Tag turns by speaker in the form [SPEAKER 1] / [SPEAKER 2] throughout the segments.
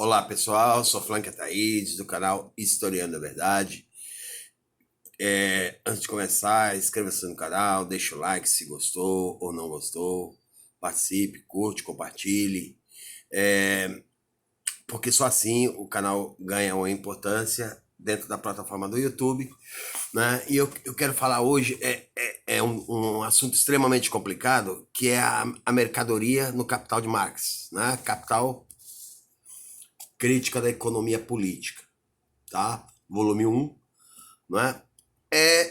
[SPEAKER 1] Olá pessoal, sou Flanca Thaís do canal Historiando a Verdade. Antes de começar, inscreva-se no canal, deixa o like se gostou ou não gostou, participe, curte, compartilhe, porque só assim o canal ganha uma importância dentro da plataforma do YouTube, né? E eu quero falar hoje um assunto extremamente complicado, que é a mercadoria no Capital de Marx, né? Capital, Crítica da Economia Política, tá? Volume 1, né?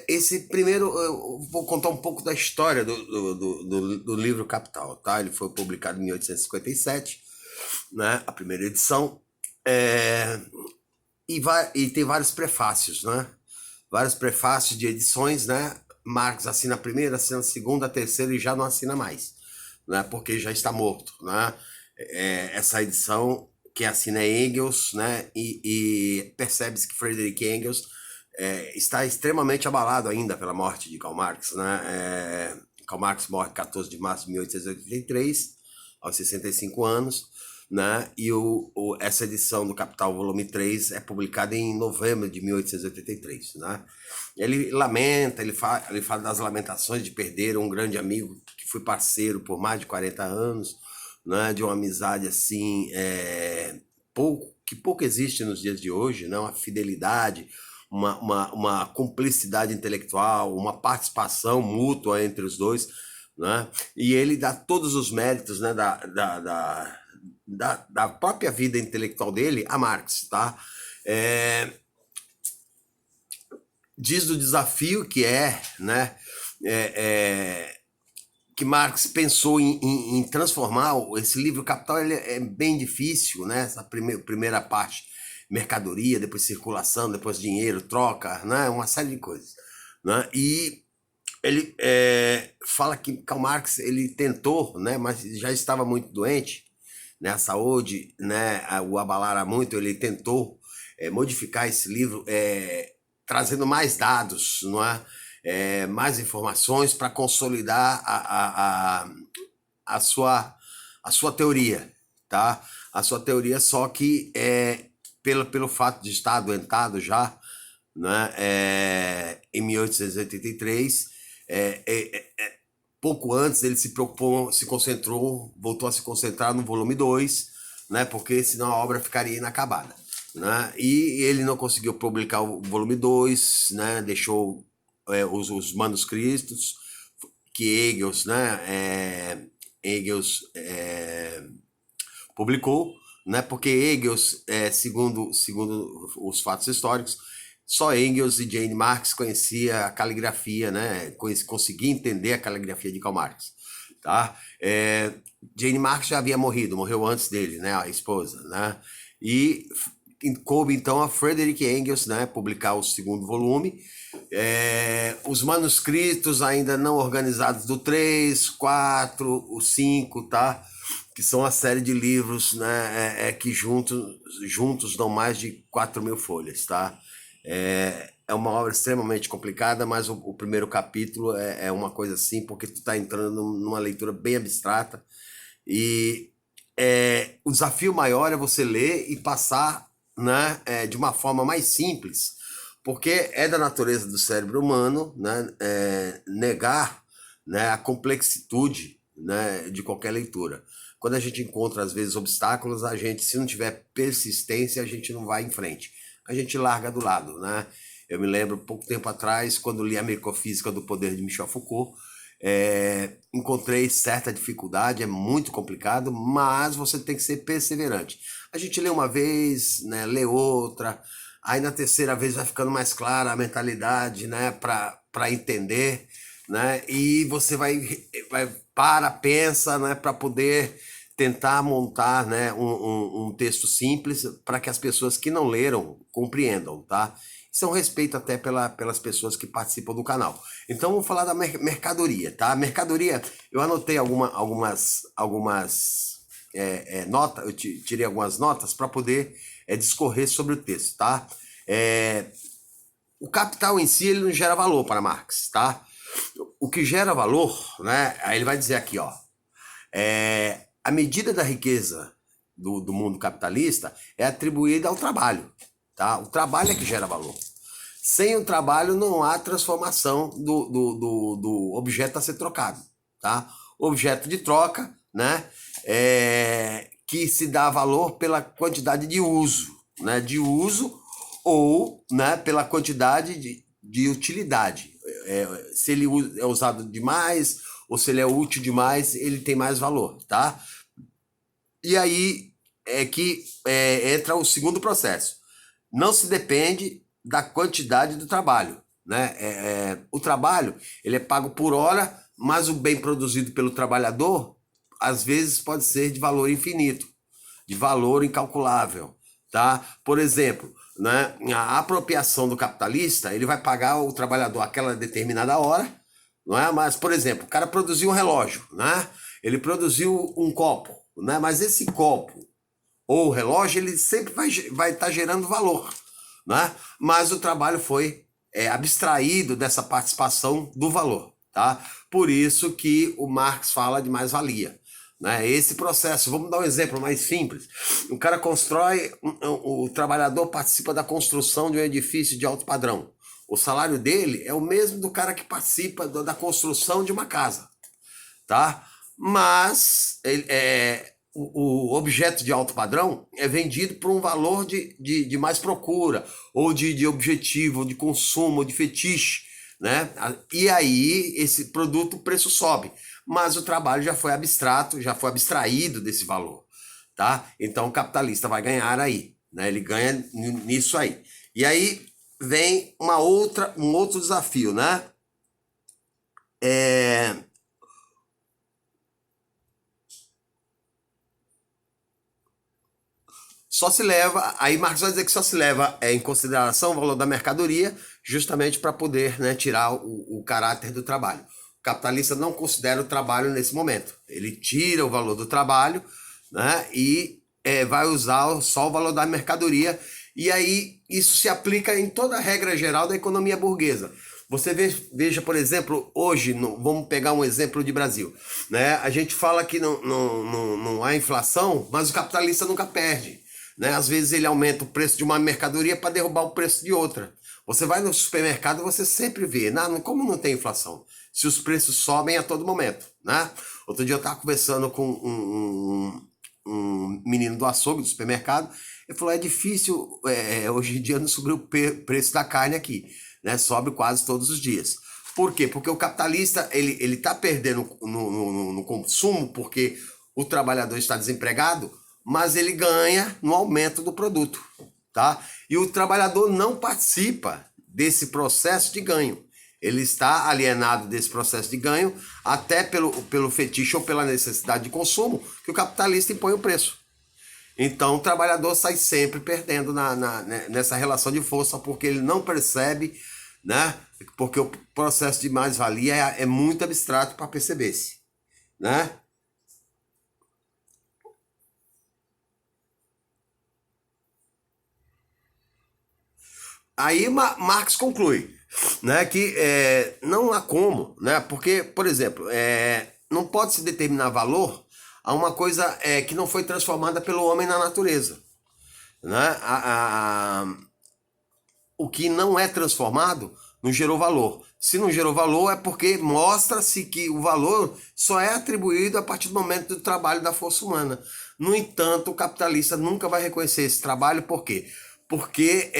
[SPEAKER 1] Esse primeiro, eu vou contar um pouco da história do livro Capital, tá? Ele foi publicado em 1857, né? A primeira edição, é, e tem vários prefácios, né? Vários prefácios de edições, né? Marx assina a primeira, assina a segunda, a terceira e já não assina mais, né? Porque já está morto, né? Essa edição que assina é Engels, né? E percebe-se que Friedrich Engels está extremamente abalado ainda pela morte de Karl Marx, né? Karl Marx morre 14 de março de 1883, aos 65 anos, né? E essa edição do Capital, volume 3, é publicada em novembro de 1883, né? Ele lamenta, ele fala das lamentações de perder um grande amigo que foi parceiro por mais de 40 anos, né? De uma amizade assim, que pouco existe nos dias de hoje, né? Uma fidelidade, uma cumplicidade intelectual, uma participação mútua entre os dois, né? E ele dá todos os méritos, né, da própria vida intelectual dele a Marx, tá? Diz do desafio que né, é, é, que Marx pensou em transformar esse livro Capital. Ele é bem difícil, né? Essa primeira parte, mercadoria, depois circulação, depois dinheiro, troca, né? Uma série de coisas, né? E ele fala que Karl Marx ele tentou, né? Mas já estava muito doente, né? A saúde, né? O abalara muito. Ele tentou modificar esse livro, trazendo mais dados, não é? Mais informações para consolidar a sua teoria, tá? A sua teoria, só que pelo fato de estar adoentado já, né? Em 1883, pouco antes ele se preocupou, voltou a se concentrar no volume 2, né? Porque senão a obra ficaria inacabada, né? E ele não conseguiu publicar o volume 2, né? Deixou os manuscritos que Engels, né? Engels publicou, né? Porque Engels, segundo os fatos históricos, só Engels e Jane Marx conhecia a caligrafia, né? Conseguia entender a caligrafia de Karl Marx, tá? Jane Marx já havia morreu antes dele, né? A esposa, né? E coube então a Friedrich Engels, né? Publicar o segundo volume. Os manuscritos ainda não organizados do 3, 4, o 5, tá? Que são a série de livros, né, que juntos dão mais de 4.000 folhas, tá? É uma obra extremamente complicada, mas o primeiro capítulo é uma coisa assim, porque tu tá entrando numa leitura bem abstrata, e o desafio maior é você ler e passar, né, de uma forma mais simples, porque é da natureza do cérebro humano, né, negar, né, a complexitude, né, de qualquer leitura. Quando a gente encontra, às vezes, obstáculos, se não tiver persistência, a gente não vai em frente. A gente larga do lado, né? Eu me lembro, pouco tempo atrás, quando li a Microfísica do Poder de Michel Foucault, encontrei certa dificuldade, é muito complicado, mas você tem que ser perseverante. A gente lê uma vez, né, lê outra, aí na terceira vez vai ficando mais clara a mentalidade, né, para entender, né, e você pensa, né, para poder tentar montar, né, um texto simples para que as pessoas que não leram compreendam, tá? Isso é um respeito até pelas pessoas que participam do canal. Então, vamos falar da mercadoria, tá? Mercadoria, eu anotei algumas notas, eu tirei algumas notas para poder discorrer sobre o texto, tá? O capital em si, ele não gera valor para Marx, tá? O que gera valor, né? Aí ele vai dizer aqui, ó, a medida da riqueza do mundo capitalista é atribuída ao trabalho, tá? O trabalho é que gera valor. Sem o trabalho não há transformação do objeto a ser trocado, tá? Objeto de troca, né? Que se dá valor pela quantidade de uso, né? De uso ou, né, pela quantidade de utilidade. Se ele é usado demais ou se ele é útil demais, ele tem mais valor, tá? E aí é que entra o segundo processo. Não se depende da quantidade do trabalho, né? O trabalho ele é pago por hora, mas o bem produzido pelo trabalhador às vezes pode ser de valor infinito, de valor incalculável, tá? Por exemplo, né, a apropriação do capitalista, ele vai pagar o trabalhador aquela determinada hora, não é? Mas, por exemplo, o cara produziu um relógio, né? Ele produziu um copo, né? Mas esse copo ou o relógio, ele sempre vai estar gerando valor, né? Mas o trabalho foi abstraído dessa participação do valor, tá? Por isso que o Marx fala de mais-valia, né? Esse processo, vamos dar um exemplo mais simples. O cara constrói, o trabalhador participa da construção de um edifício de alto padrão. O salário dele é o mesmo do cara que participa da construção de uma casa, tá? Mas o objeto de alto padrão é vendido por um valor de mais procura, ou de objetivo, de consumo, de fetiche, né? E aí esse produto, o preço sobe, mas o trabalho já foi abstrato, já foi abstraído desse valor, tá? Então o capitalista vai ganhar aí, né? Ele ganha nisso aí. E aí vem um outro desafio, né? Só se leva, aí Marx vai dizer que só se leva em consideração o valor da mercadoria, justamente para poder, né, tirar o caráter do trabalho. O capitalista não considera o trabalho nesse momento. Ele tira o valor do trabalho, né, e vai usar só o valor da mercadoria. E aí isso se aplica em toda a regra geral da economia burguesa. Você veja, por exemplo, hoje, vamos pegar um exemplo de Brasil, né? A gente fala que não há inflação, mas o capitalista nunca perde, né? Às vezes ele aumenta o preço de uma mercadoria para derrubar o preço de outra. Você vai no supermercado, você sempre vê, como não tem inflação? Se os preços sobem a todo momento, né? Outro dia eu estava conversando com um menino do açougue, do supermercado, ele falou, é difícil, hoje em dia não subir o preço da carne aqui, né? Sobe quase todos os dias. Por quê? Porque o capitalista ele está perdendo no consumo porque o trabalhador está desempregado, mas ele ganha no aumento do produto, tá? E o trabalhador não participa desse processo de ganho. Ele está alienado desse processo de ganho até pelo fetiche ou pela necessidade de consumo que o capitalista impõe o preço. Então o trabalhador sai sempre perdendo nessa relação de força porque ele não percebe, né? Porque o processo de mais-valia é muito abstrato para perceber-se, né? Aí Marx conclui, né, que não há como, né? Porque, por exemplo, não pode se determinar valor a uma coisa que não foi transformada pelo homem na natureza, né? O que não é transformado não gerou valor. Se não gerou valor é porque mostra-se que o valor só é atribuído a partir do momento do trabalho da força humana. No entanto, o capitalista nunca vai reconhecer esse trabalho, por quê? Porque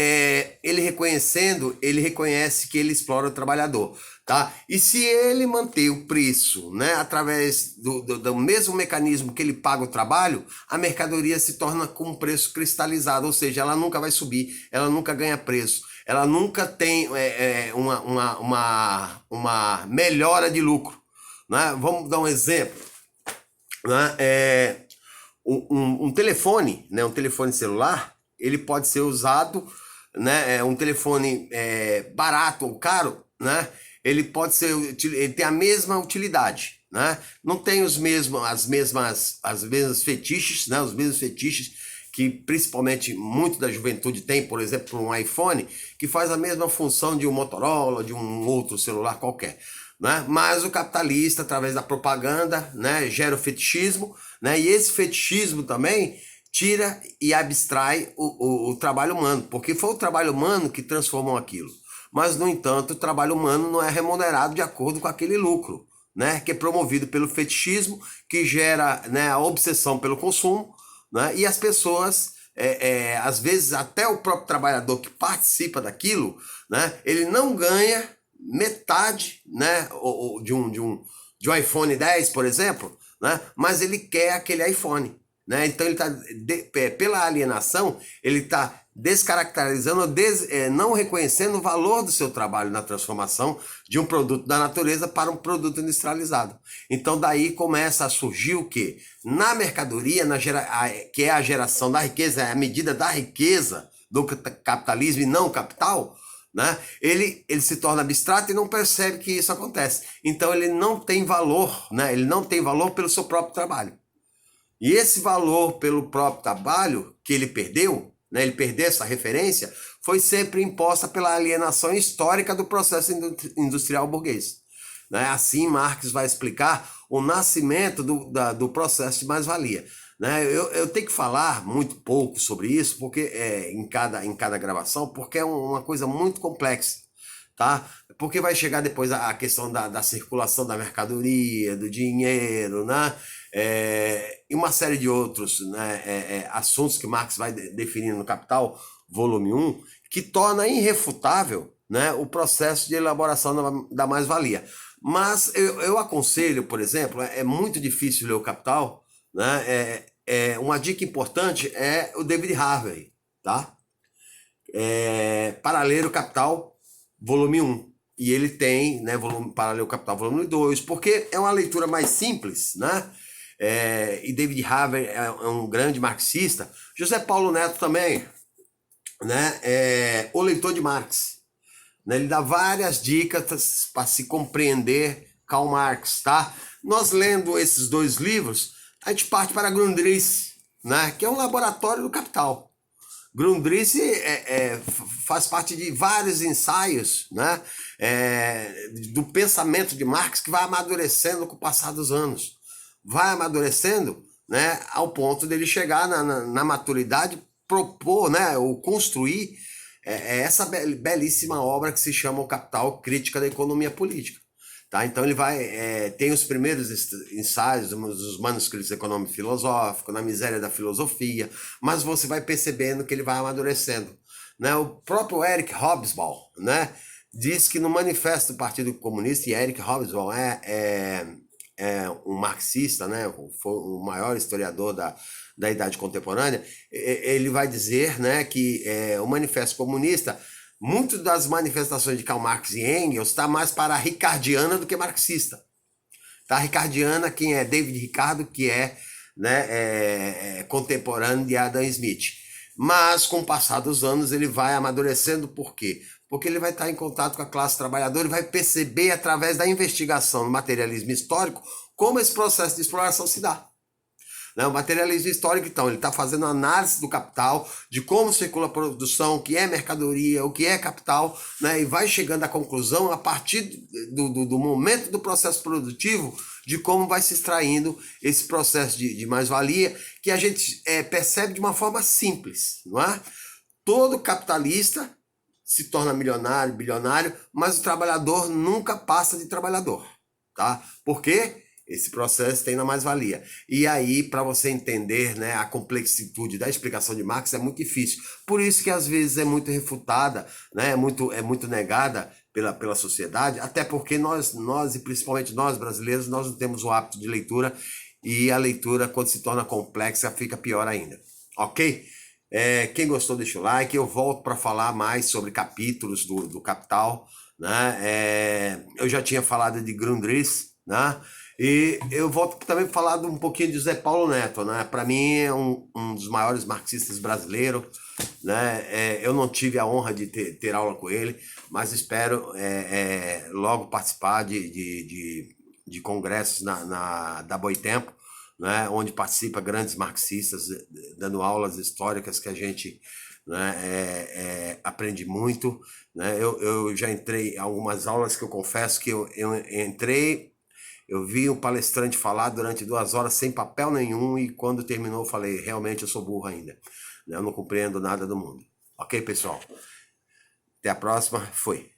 [SPEAKER 1] ele reconhecendo, ele reconhece que ele explora o trabalhador, tá? E se ele manter o preço, né, através do mesmo mecanismo que ele paga o trabalho, a mercadoria se torna com um preço cristalizado, ou seja, ela nunca vai subir, ela nunca ganha preço, ela nunca tem uma melhora de lucro, né? Vamos dar um exemplo, né? Um telefone, né, um telefone celular, ele pode ser usado, né, um telefone barato ou caro, né, ele pode ser, ele tem a mesma utilidade, né, não tem as mesmas fetiches, né, os mesmos fetiches que principalmente muito da juventude tem, por exemplo, um iPhone, que faz a mesma função de um Motorola, de um outro celular qualquer, né? Mas o capitalista, através da propaganda, né, gera o fetichismo, né? E esse fetichismo também tira e abstrai o trabalho humano, porque foi o trabalho humano que transformou aquilo. Mas, no entanto, o trabalho humano não é remunerado de acordo com aquele lucro, né, que é promovido pelo fetichismo, que gera, né, a obsessão pelo consumo, né, e as pessoas, às vezes, até o próprio trabalhador que participa daquilo, né, ele não ganha metade, né, de um iPhone 10, por exemplo, né, mas ele quer aquele iPhone. Né? Então, ele está, pela alienação, ele está descaracterizando, não reconhecendo o valor do seu trabalho na transformação de um produto da natureza para um produto industrializado. Então, daí começa a surgir o quê? Na mercadoria, que é a geração da riqueza, é a medida da riqueza do capitalismo e não o capital, né? Ele se torna abstrato e não percebe que isso acontece. Então, ele não tem valor, né? Ele não tem valor pelo seu próprio trabalho. E esse valor pelo próprio trabalho que ele perdeu, né, ele perdeu essa referência, foi sempre imposta pela alienação histórica do processo industrial burguês. Né? Assim, Marx vai explicar o nascimento do processo de mais-valia. Né? Eu tenho que falar muito pouco sobre isso porque em cada gravação, porque é uma coisa muito complexa. Tá? Porque vai chegar depois a questão da circulação da mercadoria, do dinheiro, né? E uma série de outros, né, assuntos que Marx vai definindo no Capital, volume 1, que torna irrefutável, né, o processo de elaboração da mais-valia. Mas eu aconselho, por exemplo, é muito difícil ler o Capital, né? Uma dica importante é o David Harvey, tá? Para ler o Capital, volume 1. E ele tem, né, para ler o Capital, volume 2, porque é uma leitura mais simples, né? E David Harvey é um grande marxista. José Paulo Neto também, né? O leitor de Marx. Né? Ele dá várias dicas para se compreender Karl Marx, tá? Nós lendo esses dois livros, a gente parte para Grundrisse, né? Que é um laboratório do Capital. Grundrisse faz parte de vários ensaios, né, do pensamento de Marx, que vai amadurecendo com o passar dos anos. Vai amadurecendo, né, ao ponto dele chegar na maturidade, propor, né, ou construir essa belíssima obra que se chama O Capital, Crítica da Economia Política. Tá? Então ele tem os primeiros ensaios dos manuscritos econômico filosófico, na miséria da filosofia, mas você vai percebendo que ele vai amadurecendo. Né? O próprio Eric Hobsbawm, né, diz que no manifesto do Partido Comunista, e Eric Hobsbawm é um marxista, né, foi o maior historiador da idade contemporânea, ele vai dizer, né, que o manifesto comunista, muitas das manifestações de Karl Marx e Engels está mais para a ricardiana do que marxista. Tá? A ricardiana, quem é David Ricardo, que né, contemporâneo de Adam Smith. Mas, com o passar dos anos, ele vai amadurecendo. Por quê? Porque ele vai estar em contato com a classe trabalhadora e vai perceber, através da investigação do materialismo histórico, como esse processo de exploração se dá. O materialismo histórico, então, ele está fazendo análise do capital, de como circula a produção, o que é mercadoria, o que é capital, né, e vai chegando à conclusão, a partir do momento do processo produtivo, de como vai se extraindo esse processo de mais-valia, que a gente percebe de uma forma simples, não é? Todo capitalista se torna milionário, bilionário, mas o trabalhador nunca passa de trabalhador, tá? Por quê? Esse processo tem na mais-valia. E aí, para você entender, né, a complexitude da explicação de Marx é muito difícil. Por isso que às vezes é muito refutada, né, é muito negada pela sociedade, até porque nós, e principalmente nós brasileiros, nós não temos o hábito de leitura, e a leitura, quando se torna complexa, fica pior ainda. Ok? Quem gostou, deixa o like. Eu volto para falar mais sobre capítulos do Capital. Né? Eu já tinha falado de Grundrisse, né? E eu volto também para falar um pouquinho de José Paulo Neto, né? Para mim é um dos maiores marxistas brasileiros, né? Eu não tive a honra de ter aula com ele, mas espero logo participar de congressos da Boitempo, né? Onde participa grandes marxistas dando aulas históricas que a gente, né, aprende muito. Né? Eu já entrei em algumas aulas que eu confesso que eu entrei Eu vi um palestrante falar durante 2 horas sem papel nenhum e quando terminou eu falei, realmente eu sou burro ainda. Eu não compreendo nada do mundo. Ok, pessoal? Até a próxima. Fui.